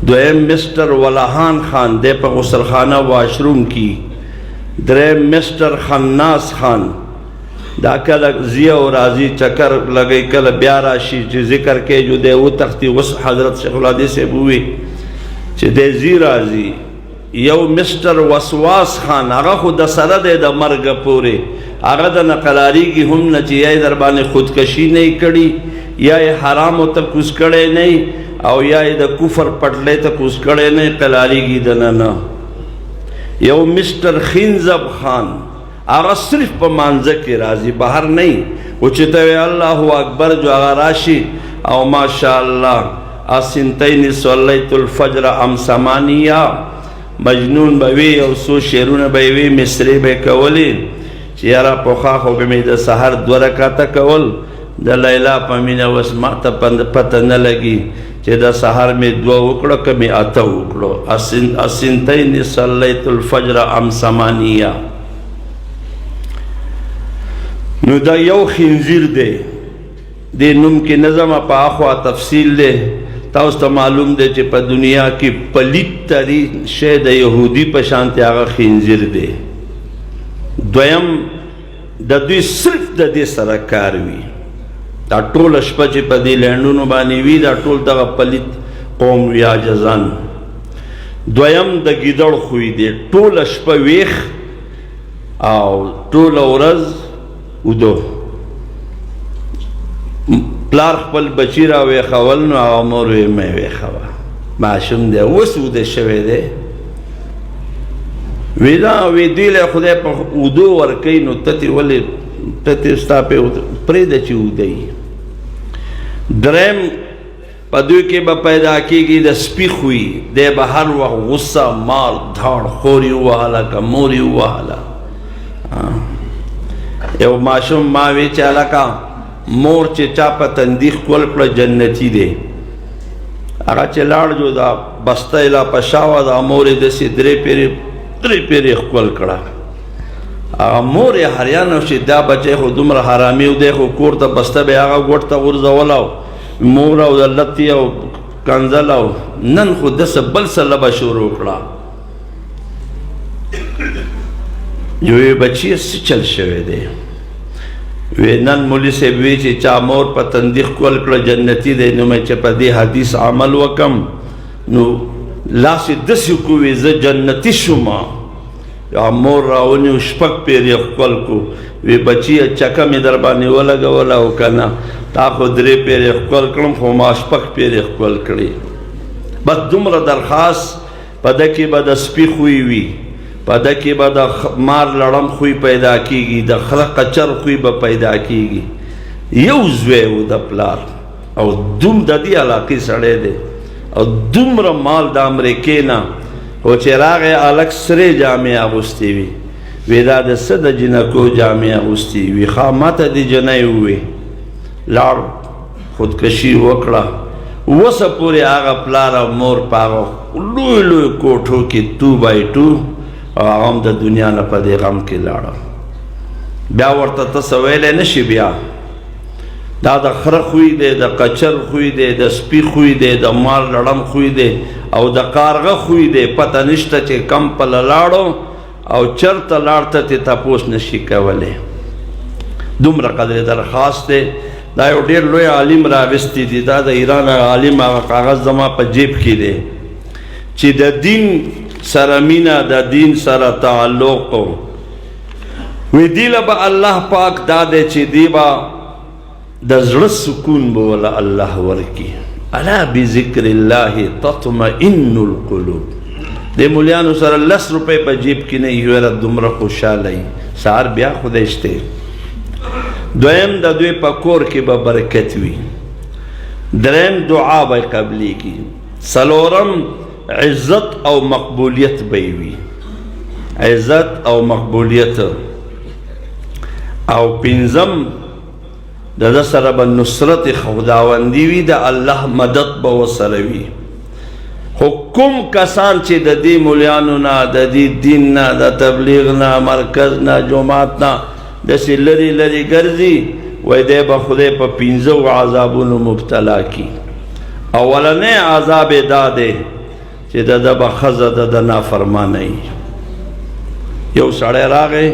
دویم مسٹر ولہان خان دے پا غسل خانہ واشروم کی. دریم مسٹر خناس خان دا کل زیہ و رازی چکر لگئی کل بیاراشی چی ذکر کے جو دے وہ تختی وس حضرت شیخ الحدیث سے بوئی چی دے زی رازی. یو مسٹر وسواس خان آغا خود سره دے دا مرگ پورے آغا دا نقلاری کی ہم نا چی یا دربان خودکشی نہیں کڑی یا حرام و تک کس کڑے نہیں او یا دا کفر پٹلے تک کس کڑے نہیں قلاری کی دنانا. یو مسٹر خنزب خان آغا صرف پا مانزک کی رازی باہر نہیں اچھتوے اللہ اکبر جو آغا راشی او ماشاءاللہ اسنتین صلیت الفجر ام سمانیہ مجنون بوی او سو شیرون بوی مصری بے کولین چیارا پوخاخو بمی دا سہر دو رکاتا کول دا لیلہ پامین وسماتا پتہ نلگی چی دا سہر میں دو اکڑو کمی آتا اکڑو اسنتین صلیت الفجر ام سمانیہ. نو دا یو خنزیر دے نم کی نظم پا آخوا تفصیل دے تاوستا معلوم دے چی پا دنیا کی پلیت ترین شید یہودی پشانتی آغا خنزیر دے. دویم دا دوی صرف دا دے سرکاروی دا ٹول اشپا چی پا دی لینڈونو بانیوی دا ٹول دا پلیت قوم ویا جزان. دویم دا گیدڑ خوی دے ٹول اشپا ویخ او ٹول اورز ادو پلار خپل بچی را ویخول نو او مور وی میں ویخوا معشوم دے وس اوده شوی دے ویدا وی دیل خدای پا ادو ورکی نو تتی ولی تتی استا پی پرید چی اودئی. درم پا دوی کے با پیدا کی گی دا سپی خوی دے با ہر وقت غصہ مار دھاڑ خوری ہوا حالا کا موری ہوا حالا. یو معشوم ماوی چالا کا مور چی چاپا تندیخ کول پڑا جنتی دے اگا چی لار جو دا بستا الہ پشاوا دا مور دسی درے پیری کول کڑا اگا مور حریانو شی دا بچے خود دمر حرامیو دے خود کور تا بستا بے آگا گوٹ تا غرزا ولاو مورا دا لطیاو کنزلاو نن خود دس بل سلبا شروع کڑا جو یہ بچی اس سے چل شوے دے وی نن مولی سے بوی چی چا مور پا تندیخ کول کڑا جنتی دے نو میں چپا دی حدیث عمل وکم نو لاسی دسی کوئی ز جنتی شما یا مور راونی و شپک پیری کول کو وی بچی چکا می دربانی ولگا ولا وکنا تا خود دری پیری کول کرم خو ما شپک پیری کول کری. بس دمر درخواست پا دکی با دا سپی خوی وی پا دکی با دا مار لڑم خوی پیدا کی گی دا خلق قچر خوی با پیدا کی گی یو زوے و دا پلار او دوم دا دی علاقی سڑے دے او دوم را مال دا امریکینا او چراغ علق سرے جامعہ آگستی وی ویدا دا صد جنکو جامعہ آگستی وی خامات دی جنائی ہوئے لار خودکشی وکڑا وسا پوری آگا پلارا مور پاگا لوی لوی کوٹھو کی 2x2 غم دا دنیا نا پا دے غم کی لارا بیا ورطا تسویلے نشی بیا دا خرق خوی دے دا قچر خوی دے دا سپی خوی دے دا مال لڑم خوی دے او دا کارغ خوی دے پتہ نشتا چے کم پل لارو او چرتا لارتا تی تپوس نشی کولے. دوم را قدر درخواست دے دا یو دیر لوی عالم راوستی دی دا ایران عالم آغا کاغذ زما پا جیب کی دے چی دا دین سرمینہ دا دین سر تعلقو وی دیل با اللہ پاک دادے چی دیبا دا زر سکون بولا اللہ ورکی الا بذکر اللہ تطمئن القلوب دے مولیانو سر 10 روپے پا جیب کی نہیں ہوئے رد دمرا خوشحالی سار بیا خودشتے. دویم دا دوی پا کور کی با برکت وی درم دعا با قبلی کی سلورم عزت او مقبولیت بیوی عزت او مقبولیت او پنزم دا سر با نصرت خداوندی وی دا اللہ مدد با وصروی. حکم کسان چی دا دی مولیانو نا دا دی دین نا دا تبلیغ نا مرکز نا جماعت نا دا سی لری لری گرزی وی دے با خودے پا پینزو عذابونو مبتلا کی. اولنے عذاب دادے چې د به ښځه د نافرمانۍ. یو سړی راغی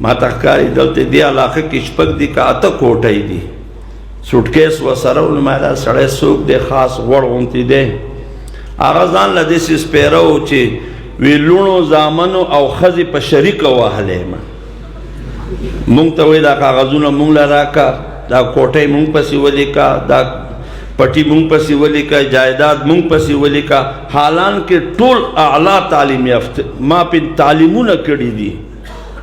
ما ته ښکاري دلته دې علاقه کې شپږ دي که اته کوټۍ دي، سوټکیس ورسره و. ما دا سړی څوک دی؟ خاص غوړ غوندې دی. هغه ځان له داسې سپېره و چې وی لوڼو زامنو او ښځې په شریکه وهلی یم. مونږ ته وایي دا کاغذونه مونږ له راکړه، دا کوټۍ مونږ پسې ولیکه، دا پټي مونږ پسې ولیکه، جایداد مونږ پسې ولیکه. حالانکه ټول اعلی تعلیم یافته ما پې تعلیمونه کړي دي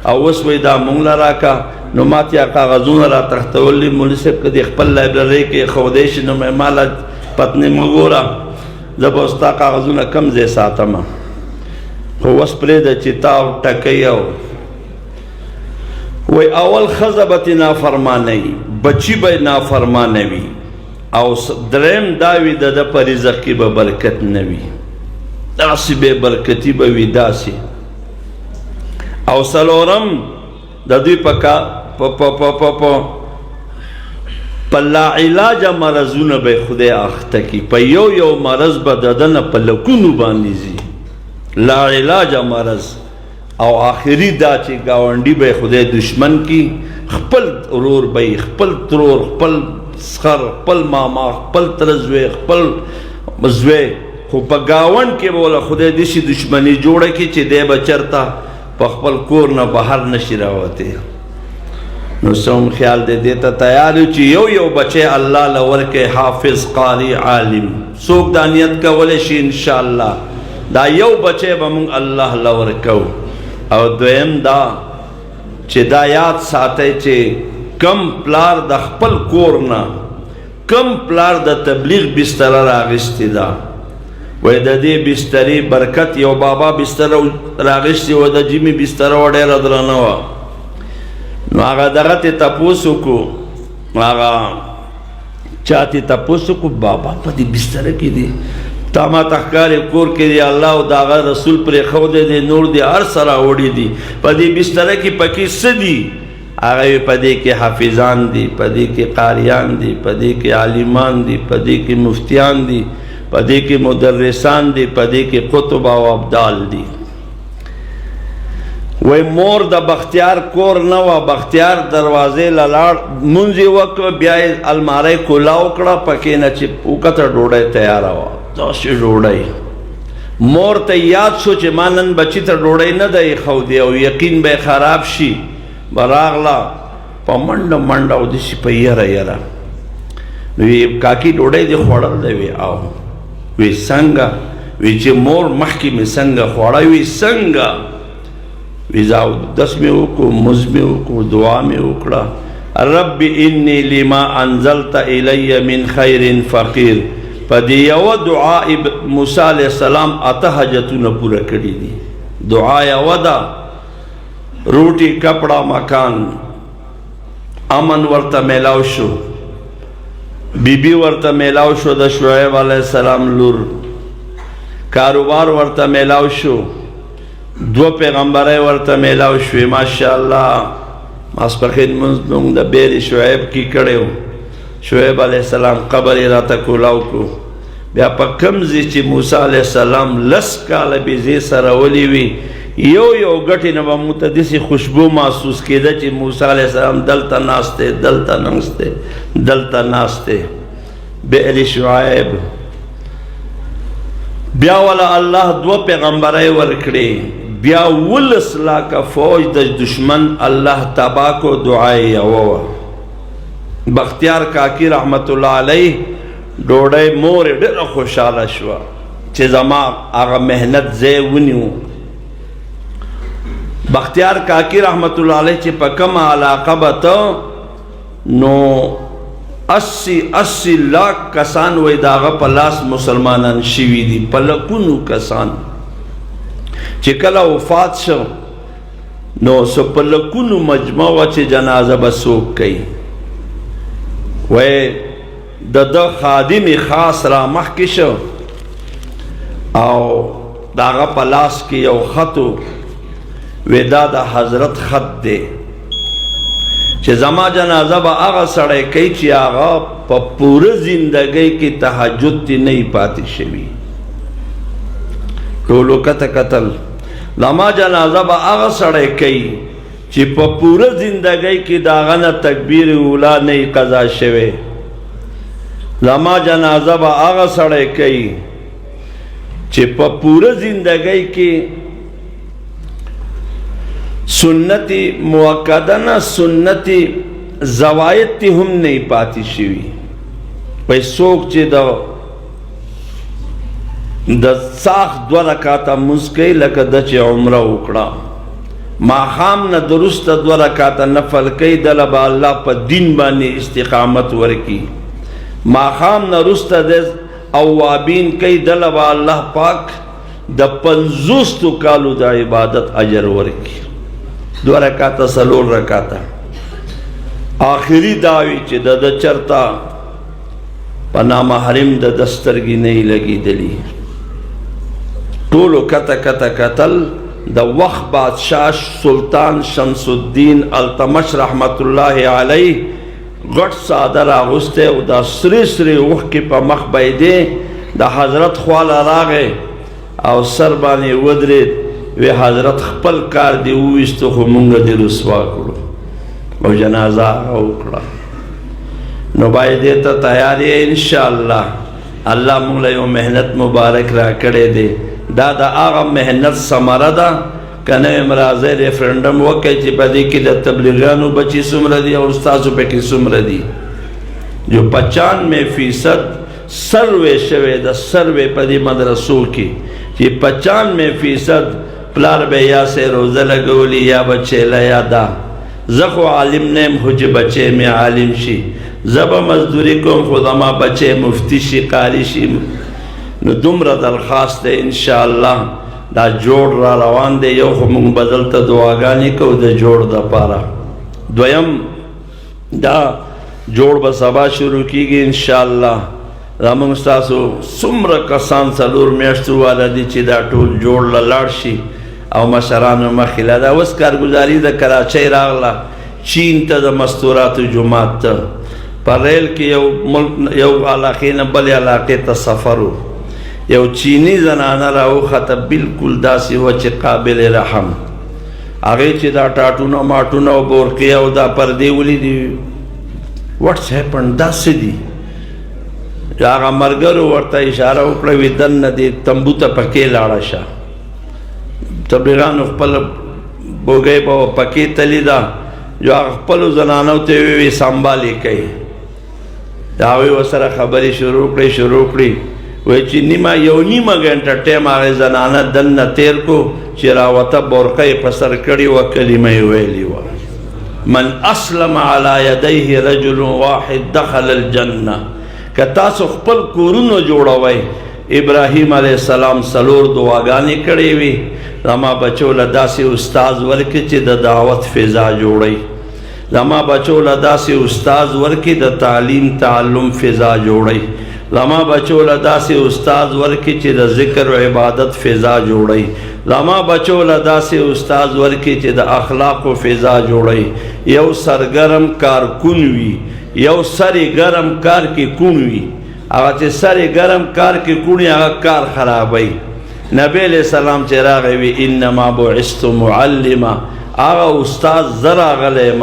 او اوس وایي دا مونږ له راکړه. نو ما ته کاغذونه را تختولي. مولوي صاحب که د خپل لایبررۍ کې ښودی شي نو ما له پتنې مه ګوره، زه به ستا کاغذونه کم ځای ساتم. خو اوس پرېږده چې تا ټکی او وی اول ښځه به تې نافرمانه وي، بچي به یې نافرمانه وي، او دریم دا وي د ده په رزق کې به برکت نه وي، داسې بې برکتي به وي داسې. او څلورم د دوی په لاعلاجه مرضونه به خدای اخته کي. په یو مرض به د ده نه په لکونو باندې ځي، لاعلاجه مرض. او آخري دا چې ګاونډي به خدای دشمن کی، خپل ورور به خپل ترور، خپل سخر، خپل ماما، خپل ترزوی، خپل زوی، خو په ګاونډ کې به وله خدای داسې دشمني جوړه کړي چې دی به چېرته په خپل کور نه بهر نشي راوتی. نو څوم خیال دی دې ته تیار یو چې یو بچی الله له ورکړي، حافظ، قاري، عالم. څوک دا نیت کولی شي انشاءالله دا یو بچی به مونږ الله له ورکو. او دویم دا چې دا یاد ساتئ چې کم پلار د خپل کور نه، کم پلار د تبلیغ بستره راغستې ده، وایي د دې بسترې برکت یو بابا بستره راغستې وه، د جیمې بستره وه ډېره درنه وه. نو هغه دغه ته تپوس وکړو، هغه چا ته تپوس وکړو بابا په دې بستره کې دی، تا ما ته ښکاري کور کې دی الله او د هغه رسول پرېښودی دی، نور دی هر څه راوړي دي، په دې بستره کې پکې څه دي؟ هغه وی په دې کې حافظان دي، په دې کې قاریان دي، په دې کې عالمان دي، په دې کې مفتیان دي، په دې کې مدرسان دي، په دې کې قطب او ابدال دي. وی مور د بختیار کور نه وه، بختیار دروازې له لاړ، لمونځ یې وکړه، بیا یې المارۍ کولاو کړه، پکې نه چې وکته ډوډۍ تیاره وه، داسې ډوډۍ. مور ته یاد شو چې ما نن بچي ته ډوډۍ نه ده ایښودې او یقین به یې خراب شي. به راغله په منډه منډه او داسې په یره. نو وی کاکي ډوډۍ دې خوړل دی؟ وی او. وی څنګه؟ وی چې مور مخکې مې څنګه خوړه؟ وی څنګه؟ وی زه اودس مې وکړو، مونځ مې وکړو، دعا مې وکړه، رب انی لما انزلت الی من خیر فقیر. په دې یوه دعا موسی علیه السلام اته حاجتونه پوره کړي دي. دعا یوه ده، روټي، کپڑا، مکان، امن ورته میلاو شو. بیبي ورته میلاو شو د شعیب علیه السلام لور، کاروبار ورته میلاو شو، دو پیغمبرۍ ورته میلاو شوې. ماشاءالله ماسپښین لمونځ مونږ د بیر شعیب کې کړی و، شعیب علیه السلام قبر یې راته کولاو کړو. بیا په کوم ځای چې موسی علیه السلام 10 کاله بېځې سره ولی وي، یو ګټې نه به موږ ته داسې خوشبو محسوس کېده چې موسی علیه السلام دلته ناست دی، دلته ناست دی، دلته ناست دی. بئر شعیب. بیا وله الله 2 پیغمبرۍ ورکړې، بیا 19 لاکه فوج د دشمن الله تباه کو. دعا یې یوه وه. بختیار کاکی رحمت الله علیه ډوډۍ مور یې ډېره خوشحاله شوه چې زما هغه محنت ځای ونیو. بختیار کاکی رحمت الله علیه چې په کومه علاقه به ته نو 80 لاک کسان وی د هغه په لاس مسلمانان شوي دي، په لکونو کسان. چې کله وفات شو نو څه په لکونو مجمع وه چې جنازه به څوک کوي. وی د ده خادم خاص را مخکې شو او د هغه په لاس کې یو خط و، وی دا د حضرت خط دی چې زما جنازه به هغه سړی کوي چې هغه په پوره زندګۍ کې تهجد تی نه پاتې شوي. ټولو کته کتل زما جنازه به هغه سړی کوي چې په پوره زندګۍ کې د هغه نه تکبیر اولا نه قضا شوی زما جنازه به هغه سړی کوي چې په پوره زندګۍ کې سنت موقته نه سنت زوایت تی هم نه پاتې شوي په څوک چې د ساخ 2 رکعاته مونځ کوي لکه د چې عمره وکړه ماښام نه درسته 2 رکعاته نفل کوي دله به الله په دین باندې استقامت ورکي ماښام نه وروسته د اوابین کوي دله به الله پاک د 50 کالو د عبادت اجر ورکي 2 رکعاته 4 رکعاته آخری داوی چې د چرتا په نامحرم د دسترګې نه لګېدلي ټولو کته کته کتل د وخت بادشاہ سلطان شمس الدین التمش رحمت الله علیه غټ څادر اغوستی او دا سرې سرې اوښکې په مخ بهیدې د حضرت خواله راغی او سر باندې ودرېد وی حضرت خپل کار دی وویستو خو مونږ دې رسوا کړو او جنازه وکړه نو باید دې ته تیار یې انشاءالله الله مونږ له یو محنت مبارک را کړی دی دا د هغه محنت ثمره ده که نه یم راځئ ریفرنډم وکړئ چې په دې کې د تبلیغیانو بچي څومره دي او ستاسو پکې څومره دي جو 95% سروے شوی د سروے په دې مدرسو کې چې 95% پلار به یا سه روزه لګولي یا بچی له یا دا زه خو عالم نه یم خو چې بچی مې عالم شي زه به مزدوري کوم خو زما بچی مفتی شي قاري شي نو دومره درخواست دی انشاءالله دا جوړ را روان دی یو خو موږ به دلته دعاګانې کوو د جوړ دپاره دویم دا جوړ به سبا شروع کیږي انشاءالله زموږ ستاسو څومره کسان 4 میاشتو والا دي چې دا ټول جوړ له لاړ شي او مشرانو مخې له دا اوس کارګزاري د کراچۍ راغله چین ته د مستوراتو جومات ته په ریل کې یو علاقې نه بلې علاقې ته سفر و یو چینی زنانه راوخته بالکل داسې وه چې قابل رحم هغې چې دا ټاټونه ماټونه او بورقې او دا پردې ولیدي وټس هیپن دا څه دي هغه ملګرو ورته اشاره وکړه وي دننه دې تمبو ته پکې لاړه شه تبلیغانو خپل بوګۍ به پکې تلي ده جو هغه خپلو زنانو ته وی سنبالې کوي د هغوی ورسره خبرې شروع کړې وی چې یو نیمه ګنټه ټیم هغې زنانه دننه تیر کو چې راوته بورقه یې په سر کړې وه کلمه یې ویلې وه من اسلم علی یدیه رجل واحد دخل الجنه که تاسو خپل کورونه جوړوئ ابراهیم علیه السلام 4 دعاګانې کړې وي زما بچو له داسې استاذ ورکړي چې د دعوت فضا جوړوي زما بچو له داسې استاذ ورکړي د تعلیم تعلم فضا جوړوي زما بچو له داسې استاذ ورکړي چې د ذکر و عبادت فضا جوړوي زما بچو له داسې استاذ ورکړي چې د اخلاق و فضا جوړوي یو سرګرم کارکون وي یو سری ګرم کار کې کون وي هغه چې سری ګرم کار کې کونی هغه کار خرابوي نبی علیہ السلام چې راغی وی انما بعثت معلما هغه استاد زه راغلی یم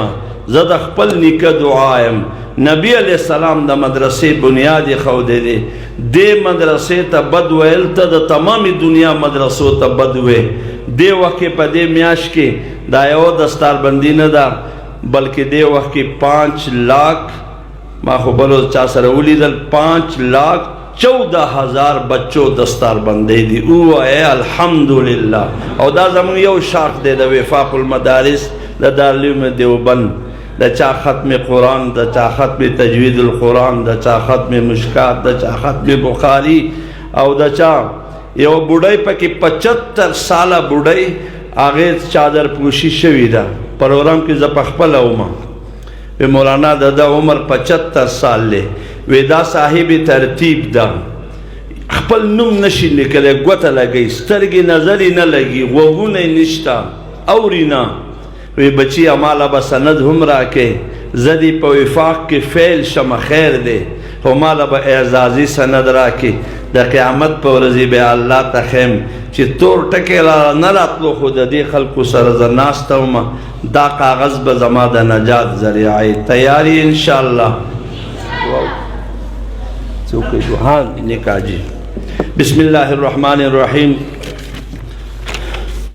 زه د خپل نیکه دعا یم نبی علیہ السلام د مدرسې بنیاد ښودی دی دې مدرسې ته بد ویل ته د تمامي دنیا مدرسو ته بد وی دې وخت کې په دې میاشت کې دا یو دستاربندي نه ده بلکې دې وخت کې 5 لاک ما خو بلو چا سره ولیدل 5,14,000 بچو دستار بندی دی اوائے الحمدللہ او دا زمون یو شاخ دے دا وفاق المدارس دا دارالعلوم دیوبند دا چا ختم قرآن دا چا ختم تجوید القرآن دا چا ختم مشکات دا چا ختم بخاری او دا چا یو بوڑای پاکی 75 سالہ بوڑای آغیز چادر پوشی شوی دا پروگرام کی زپخپل اوما وی مولانا دا عمر 75 سال لے وی دا صاحب ترتیب دا خپل نم نشی نکلے گوتا لگئی سترگی نظری نہ لگی وگون نشتا اوری نا وی بچی امالا بسند ہم راکے زدی پا وفاق کی فیل شم خیر دے ہمالا با اعزازی سند راکے د قیامت په ورځ به الله ته خیم چې تور ټکی لاره نه راتلو خو د دې خلکو سره زه ناسته وم دا کاغذ به زما د نجات ذریعه تیاری انشاءالله څوک ها نکاح جی بسم الله الرحمن الرحیم